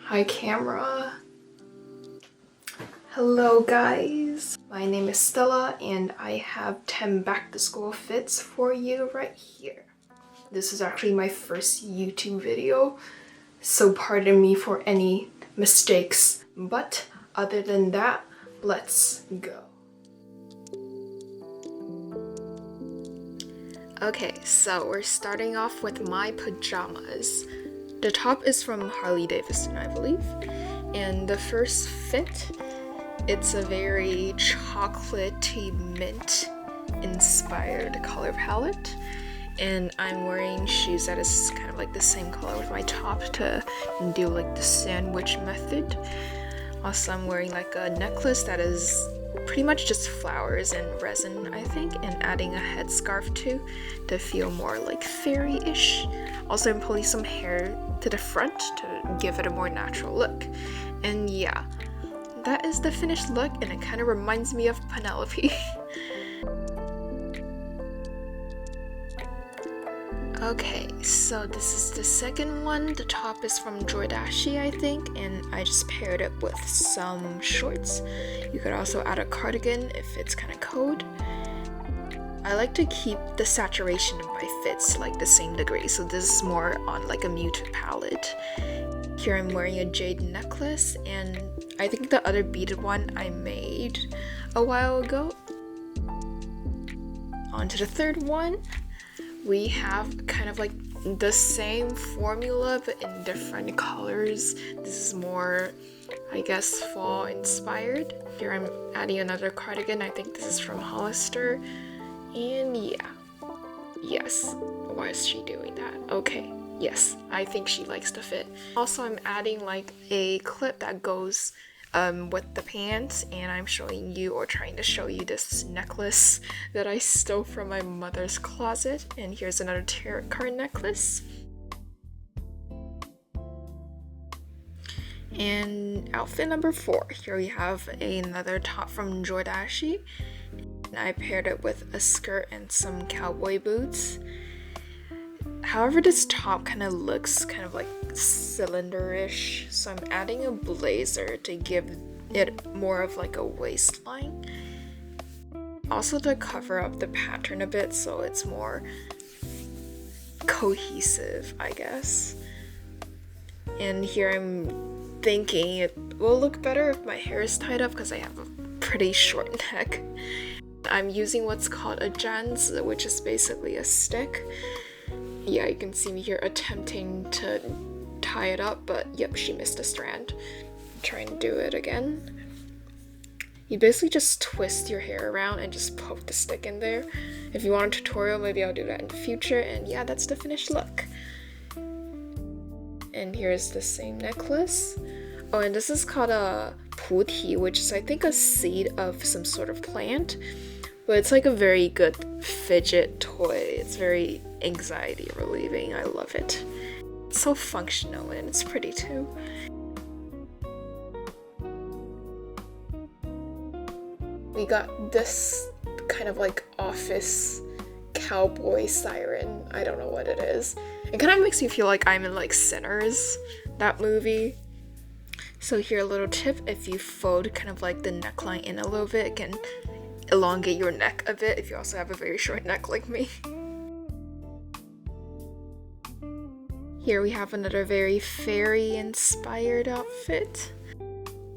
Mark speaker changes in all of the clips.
Speaker 1: Hi camera. Hello guys, my name is Stella and I have 10 back to school fits for you right here. This is actually my first YouTube video, so pardon me for any mistakes, but other than that, let's go. Okay, so we're starting off with my pajamas. The top is from Harley Davidson, I believe, and the first fit, it's a very chocolatey mint inspired color palette, and I'm wearing shoes that is kind of like the same color with my top to do like the sandwich method. Also, I'm wearing like a necklace that is pretty much just flowers and resin, I think, and adding a headscarf too to feel more like fairy-ish. Also, I'm pulling some hair to the front to give it a more natural look. And yeah, that is the finished look, and it kind of reminds me of Penelope. Okay, so this is the second one. The top is from Jordache, I think, and I just paired it with some shorts. You could also add a cardigan if it's kind of cold. I like to keep the saturation of my fits like the same degree, so this is more on like a muted palette. Here I'm wearing a jade necklace, and I think the other beaded one I made a while ago. On to the third one. We have kind of like the same formula but in different colors. This is more, I guess, fall inspired. Here I'm adding another cardigan. I think this is from Hollister. And yeah. Yes. Why is she doing that? Okay. Yes. I think she likes the fit. Also, I'm adding like a clip that goes with the pants, and I'm showing you or trying to show you this necklace that I stole from my mother's closet. And here's another tarot card necklace. And outfit number 4. Here we have another top from Jordache. And I paired it with a skirt and some cowboy boots. However, this top kind of looks kind of like cylinderish, so I'm adding a blazer to give it more of like a waistline. Also to cover up the pattern a bit so it's more cohesive, I guess. And here I'm thinking it will look better if my hair is tied up because I have a pretty short neck. I'm using what's called a jans, which is basically a stick. Yeah, you can see me here attempting to tie it up, but yep, she missed a strand. I'm trying to do it again. You basically just twist your hair around and just poke the stick in there. If you want a tutorial, maybe I'll do that in the future, and yeah, that's the finished look. And here's the same necklace. Oh, and this is called a puti, which is I think a seed of some sort of plant. But it's like a very good fidget toy. It's very anxiety relieving. I love it. It's so functional and it's pretty too. We got this kind of like office cowboy siren. I don't know what it is. It kind of makes me feel like I'm in like Sinners, that movie. So here a little tip, if you fold kind of like the neckline in a little bit, it can elongate your neck a bit if you also have a very short neck like me. Here we have another very fairy inspired outfit.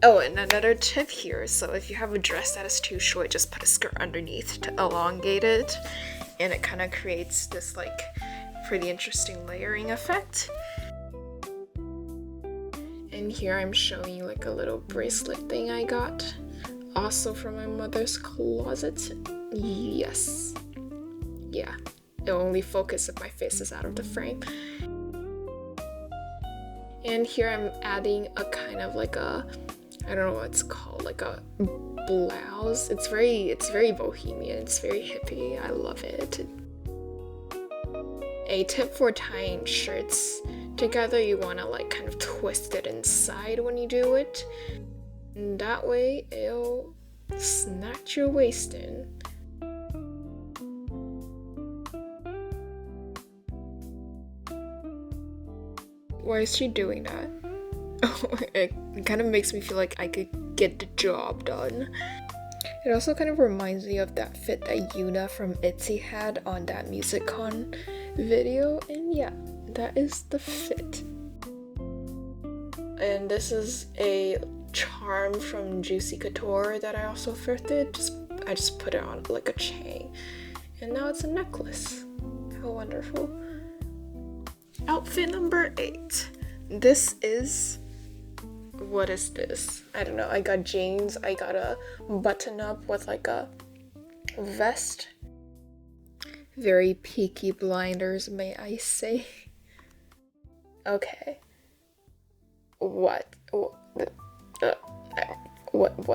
Speaker 1: Oh, and another tip here, so if you have a dress that is too short, just put a skirt underneath to elongate it, and it kind of creates this like pretty interesting layering effect. And here I'm showing you like a little bracelet thing I got, also from my mother's closet. Yes. Yeah. It'll only focus if my face is out of the frame. And here I'm adding a kind of like a, I don't know what it's called, like a blouse. It's very bohemian. It's very hippie. I love it. A tip for tying shirts together, you want to like kind of twist it inside when you do it. And that way it'll snatch your waist in. Why is she doing that? It kind of makes me feel like I could get the job done. It also kind of reminds me of that fit that Yuna from ITZY had on that MusicCon video, and yeah, that is the fit. And this is a charm from Juicy Couture that I also thrifted. I just put it on like a chain, and now it's a necklace. How wonderful. Outfit number 8. This is... what is this? I don't know. I got jeans. I got a button up with like a vest. Very Peaky Blinders, may I say. Okay. What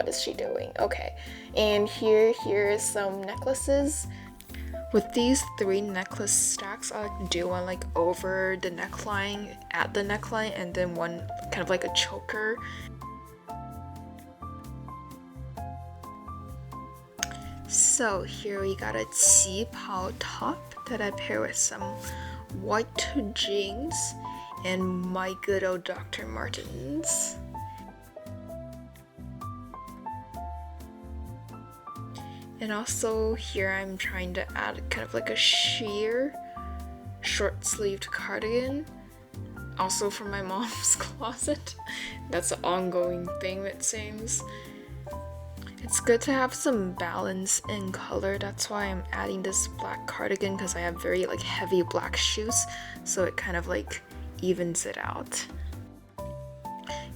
Speaker 1: is she doing? Okay. And here is some necklaces. With these 3 necklace stacks, I do one like over the neckline, at the neckline, and then one kind of like a choker. So here we got a qipao top that I pair with some white jeans and my good old Dr. Martens. And also here I'm trying to add kind of like a sheer short-sleeved cardigan, also from my mom's closet. That's an ongoing thing, it seems. It's good to have some balance in color. That's why I'm adding this black cardigan, because I have very like heavy black shoes, so it kind of like evens it out.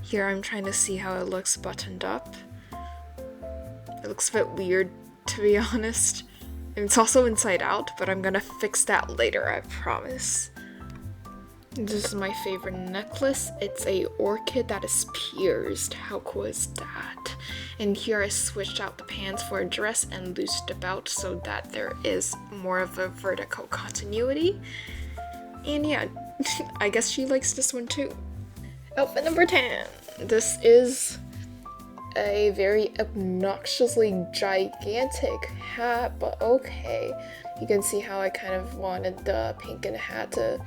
Speaker 1: Here I'm trying to see how it looks buttoned up. It looks a bit weird, to be honest. And it's also inside out, but I'm gonna fix that later, I promise. This is my favorite necklace. It's a orchid that is pierced. How cool is that? And here I switched out the pants for a dress and loosed the belt so that there is more of a vertical continuity. And yeah, I guess she likes this one too. Outfit number 10. This is a very obnoxiously gigantic hat, but okay. You can see how I kind of wanted the pink in the hat to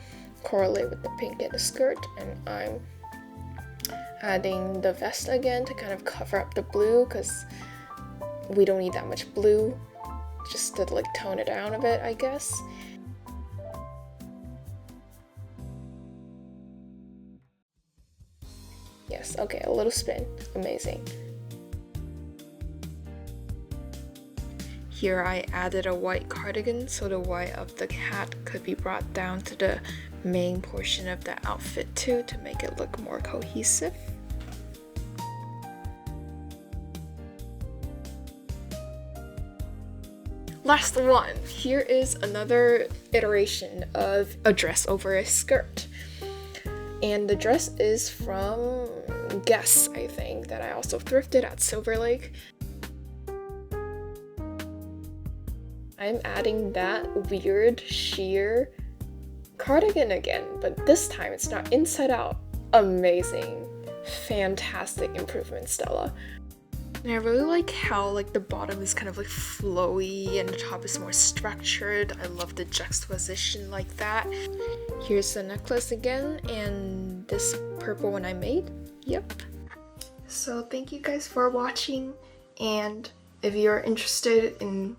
Speaker 1: correlate with the pink in the skirt, and I'm adding the vest again to kind of cover up the blue, because we don't need that much blue, just to like tone it down a bit, I guess. Yes, okay, a little spin. Amazing. Here I added a white cardigan so the white of the hat could be brought down to the main portion of the outfit too, to make it look more cohesive. Last one. Here is another iteration of a dress over a skirt. And the dress is from Guess, I think, that I also thrifted at Silver Lake. I'm adding that weird sheer cardigan again, but this time it's not inside out. Amazing. Fantastic improvement, Stella. And I really like how like the bottom is kind of like flowy and the top is more structured. I love the juxtaposition like that. Here's the necklace again, and this purple one I made. Yep. So thank you guys for watching, and if you're interested in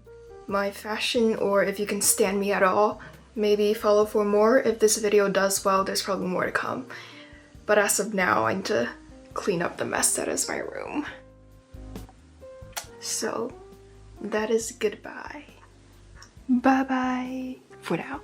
Speaker 1: my fashion, or if you can stand me at all, maybe follow for more. If this video does well, there's probably more to come. But as of now, I need to clean up the mess that is my room. So that is goodbye. Bye bye for now.